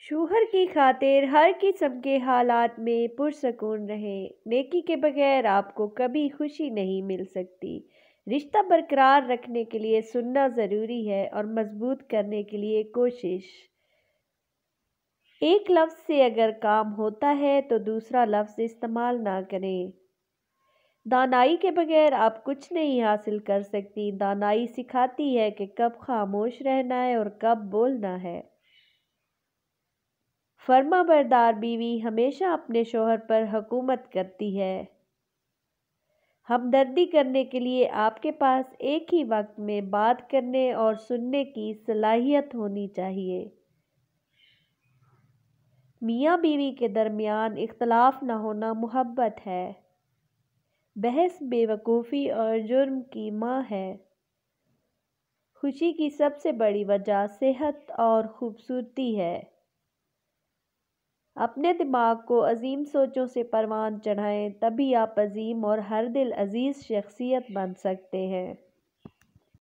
شوہر کی خاطر ہر قسم کے حالات میں پرسکون رہیں۔ نیکی کے بغیر آپ کو کبھی خوشی نہیں مل سکتی۔ رشتہ برقرار رکھنے کے لیے سننا ضروری ہے اور مضبوط کرنے کے لیے کوشش۔ ایک لفظ سے اگر کام ہوتا ہے تو دوسرا لفظ استعمال نہ کریں۔ دانائی کے بغیر آپ کچھ نہیں حاصل کر سکتی۔ دانائی سکھاتی ہے کہ کب خاموش رہنا ہے اور کب بولنا ہے۔ فرما بردار بیوی ہمیشہ اپنے شوہر پر حکومت کرتی ہے۔ ہمدردی کرنے کے لیے آپ کے پاس ایک ہی وقت میں بات کرنے اور سننے کی صلاحیت ہونی چاہیے۔ میاں بیوی کے درمیان اختلاف نہ ہونا محبت ہے۔ بحث بے وقوفی اور جرم کی ماں ہے۔ خوشی کی سب سے بڑی وجہ صحت اور خوبصورتی ہے۔ اپنے دماغ کو عظیم سوچوں سے پروان چڑھائیں، تبھی آپ عظیم اور ہر دل عزیز شخصیت بن سکتے ہیں۔